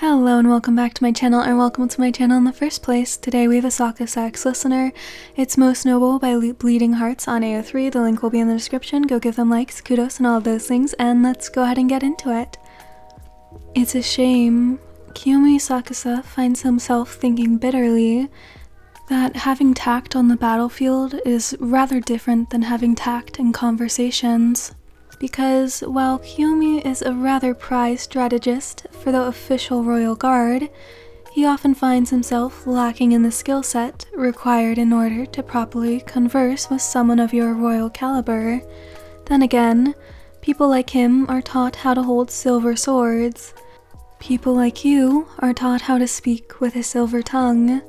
Hello and welcome back to my channel, or welcome to my channel in the first place. Today we have a Sokka ex-listener. It's Most Noble by Bleeding Hearts on AO3. The link will be in the description. Go give them likes, kudos, and all of those things, and let's go ahead and get into it. It's a shame. Kiyomi Sakusa finds himself thinking bitterly that having tact on the battlefield is rather different than having tact in conversations. Because while Kiyomi is a rather prized strategist for the official royal guard, he often finds himself lacking in the skill set required in order to properly converse with someone of your royal caliber. Then again, people like him are taught how to hold silver swords. People like you are taught how to speak with a silver tongue.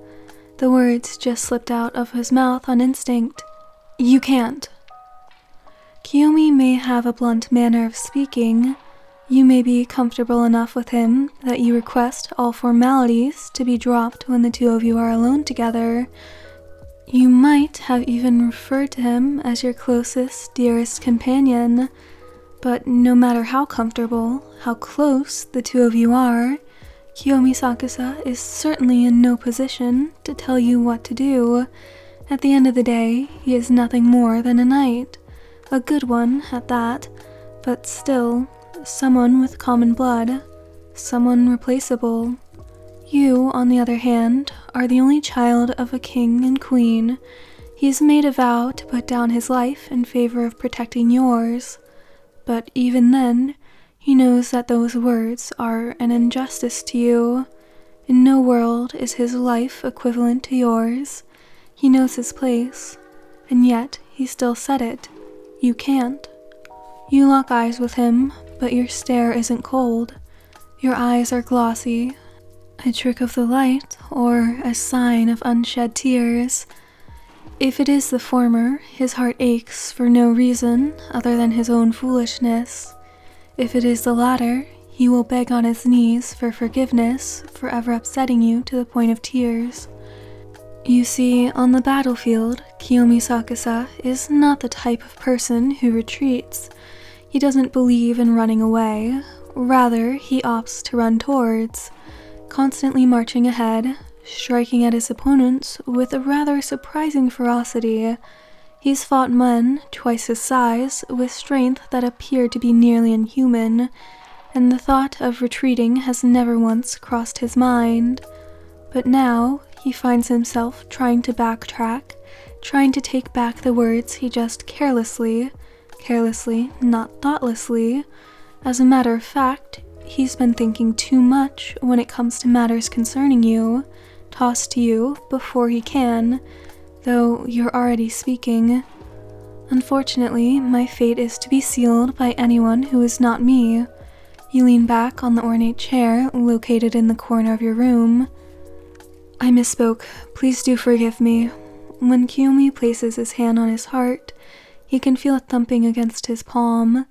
The words just slipped out of his mouth on instinct. You can't. Kiyomi may have a blunt manner of speaking. You may be comfortable enough with him that you request all formalities to be dropped when the two of you are alone together. You might have even referred to him as your closest, dearest companion, but no matter how comfortable, how close the two of you are, Kiyomi Sakusa is certainly in no position to tell you what to do. At the end of the day, he is nothing more than a knight. A good one at that, but still, someone with common blood, someone replaceable. You, on the other hand, are the only child of a king and queen. He's made a vow to put down his life in favor of protecting yours, but even then, he knows that those words are an injustice to you. In no world is his life equivalent to yours. He knows his place, and yet he still said it. You can't. You lock eyes with him, but your stare isn't cold. Your eyes are glossy, a trick of the light, or a sign of unshed tears. If it is the former, his heart aches for no reason other than his own foolishness. If it is the latter, he will beg on his knees for forgiveness for ever upsetting you to the point of tears. You see, on the battlefield, Kiyomi Sakusa is not the type of person who retreats. He doesn't believe in running away. Rather, he opts to run towards, constantly marching ahead, striking at his opponents with a rather surprising ferocity. He's fought men twice his size with strength that appeared to be nearly inhuman, and the thought of retreating has never once crossed his mind. But now, he finds himself trying to backtrack, trying to take back the words he just carelessly, not thoughtlessly. As a matter of fact, he's been thinking too much when it comes to matters concerning you, tossed to you before he can, though you're already speaking. Unfortunately, my fate is to be sealed by anyone who is not me. You lean back on the ornate chair located in the corner of your room. I misspoke. Please do forgive me. When Kiyomi places his hand on his heart, he can feel it thumping against his palm.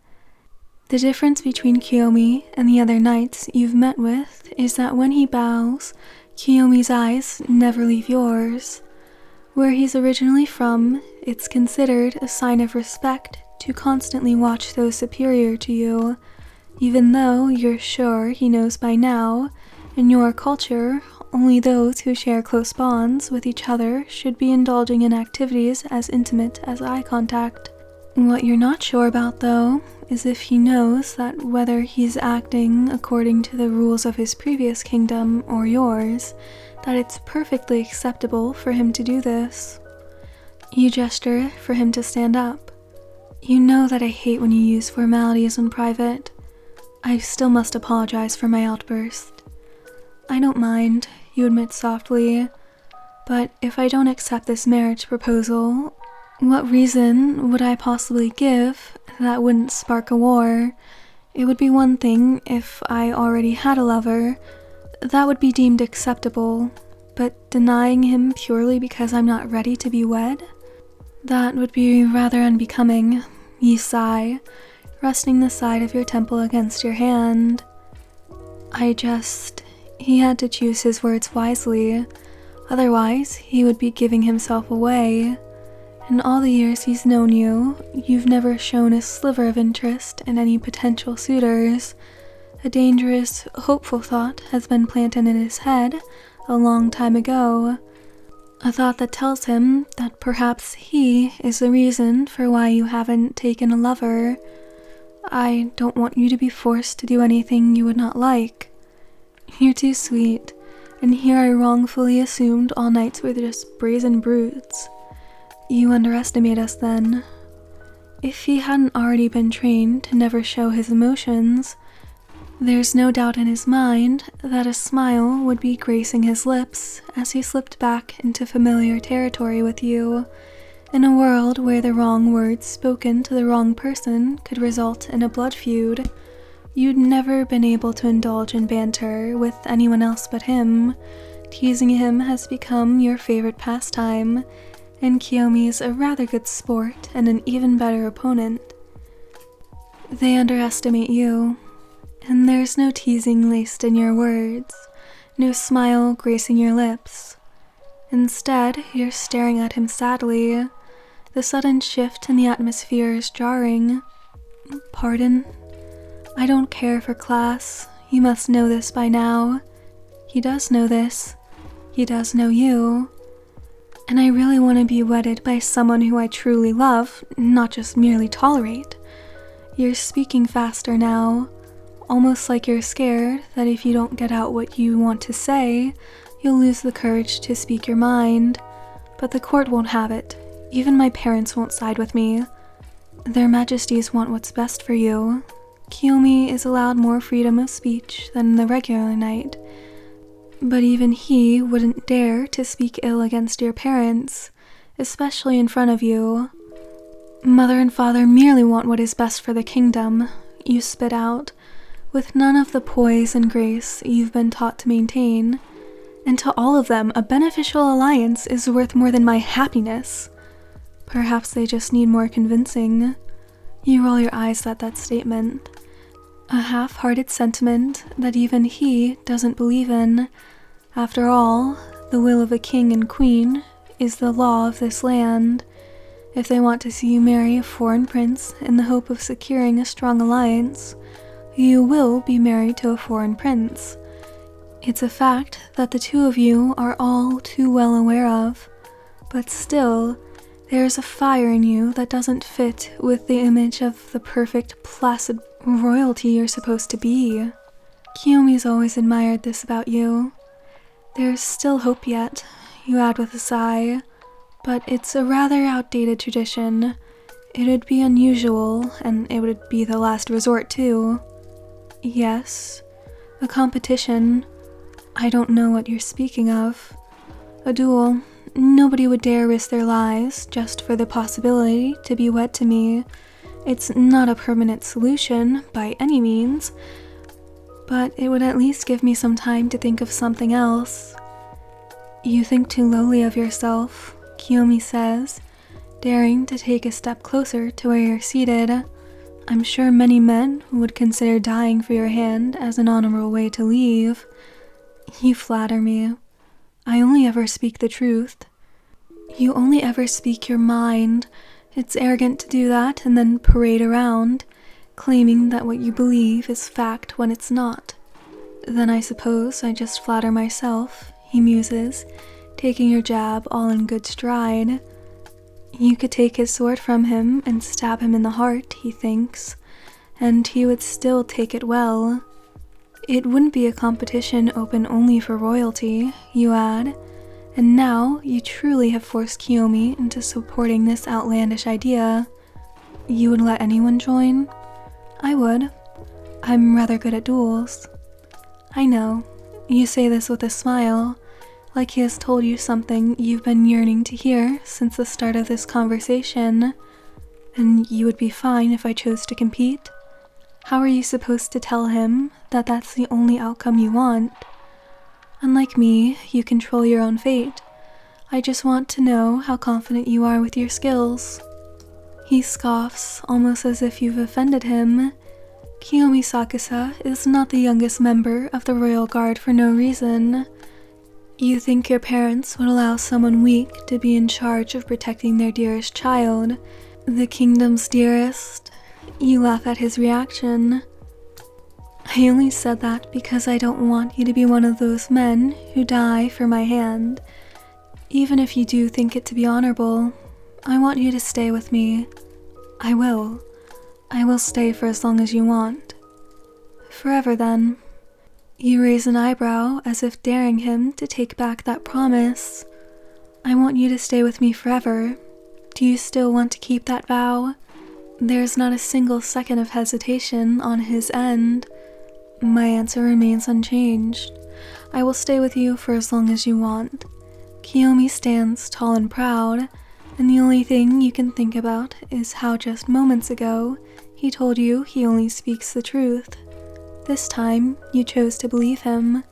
The difference between Kiyomi and the other knights you've met with is that when he bows, Kiyomi's eyes never leave yours. Where he's originally from, it's considered a sign of respect to constantly watch those superior to you, even though you're sure he knows by now, in your culture, only those who share close bonds with each other should be indulging in activities as intimate as eye contact. What you're not sure about, though, is if he knows that whether he's acting according to the rules of his previous kingdom or yours, that it's perfectly acceptable for him to do this. You gesture for him to stand up. You know that I hate when you use formalities in private. I still must apologize for my outburst. I don't mind, you admit softly, but if I don't accept this marriage proposal, what reason would I possibly give that wouldn't spark a war? It would be one thing if I already had a lover. That would be deemed acceptable, but denying him purely because I'm not ready to be wed? That would be rather unbecoming. You sigh, resting the side of your temple against your hand. He had to choose his words wisely, otherwise he would be giving himself away. In all the years he's known you, you've never shown a sliver of interest in any potential suitors, A dangerous, hopeful thought has been planted in his head a long time ago. A thought that tells him that perhaps he is the reason for why you haven't taken a lover. I don't want you to be forced to do anything you would not like. You're too sweet, and here I wrongfully assumed all knights were just brazen brutes. You underestimate us then. If he hadn't already been trained to never show his emotions, there's no doubt in his mind that a smile would be gracing his lips as he slipped back into familiar territory with you, in a world where the wrong words spoken to the wrong person could result in a blood feud. You'd never been able to indulge in banter with anyone else but him. Teasing him has become your favorite pastime, and Kiyomi's a rather good sport and an even better opponent. They underestimate you. And there's no teasing laced in your words, no smile gracing your lips. Instead, you're staring at him sadly. The sudden shift in the atmosphere is jarring. Pardon? I don't care for class. You must know this by now. He does know this. He does know you. And I really want to be wedded by someone who I truly love, not just merely tolerate. You're speaking faster now. Almost like you're scared that if you don't get out what you want to say, you'll lose the courage to speak your mind. But the court won't have it. Even my parents won't side with me. Their majesties want what's best for you. Kiyomi is allowed more freedom of speech than the regular knight. But even he wouldn't dare to speak ill against your parents, especially in front of you. Mother and father merely want what is best for the kingdom, you spit out, with none of the poise and grace you've been taught to maintain. And to all of them, a beneficial alliance is worth more than my happiness. Perhaps they just need more convincing. You roll your eyes at that statement. A half-hearted sentiment that even he doesn't believe in. After all, the will of a king and queen is the law of this land. If they want to see you marry a foreign prince in the hope of securing a strong alliance, you will be married to a foreign prince. It's a fact that the two of you are all too well aware of, but still, there's a fire in you that doesn't fit with the image of the perfect, placid royalty you're supposed to be. Kiyomi's always admired this about you. There's still hope yet, you add with a sigh, but it's a rather outdated tradition. It would be unusual, and it would be the last resort too. Yes, a competition. I don't know what you're speaking of. A duel. Nobody would dare risk their lives just for the possibility to be wed to me. It's not a permanent solution by any means, but it would at least give me some time to think of something else. You think too lowly of yourself, Kiyomi says, daring to take a step closer to where you're seated. I'm sure many men would consider dying for your hand as an honorable way to leave. You flatter me. I only ever speak the truth. You only ever speak your mind. It's arrogant to do that and then parade around, claiming that what you believe is fact when it's not. Then I suppose I just flatter myself, he muses, taking your jab all in good stride. You could take his sword from him and stab him in the heart, he thinks, and he would still take it well. It wouldn't be a competition open only for royalty, you add, and now you truly have forced Kiyomi into supporting this outlandish idea. You would let anyone join? I would. I'm rather good at duels. I know. You say this with a smile, like he has told you something you've been yearning to hear since the start of this conversation. And you would be fine if I chose to compete? How are you supposed to tell him that that's the only outcome you want? Unlike me, you control your own fate. I just want to know how confident you are with your skills. He scoffs, almost as if you've offended him. Kiyomi Sakusa is not the youngest member of the Royal Guard for no reason. You think your parents would allow someone weak to be in charge of protecting their dearest child, the kingdom's dearest? You laugh at his reaction. I only said that because I don't want you to be one of those men who die for my hand. Even if you do think it to be honorable, I want you to stay with me. I will. I will stay for as long as you want. Forever then. You raise an eyebrow as if daring him to take back that promise. I want you to stay with me forever. Do you still want to keep that vow? There's not a single second of hesitation on his end. My answer remains unchanged. I will stay with you for as long as you want. Kiyomi stands tall and proud, and the only thing you can think about is how just moments ago he told you he only speaks the truth. This time, you chose to believe him.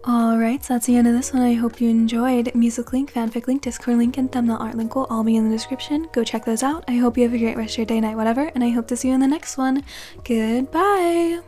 Alright, so that's the end of this one. I hope you enjoyed. Music link, fanfic link, Discord link, and thumbnail art link will all be in the description. Go check those out. I hope you have a great rest of your day, night, whatever, and I hope to see you in the next one. Goodbye!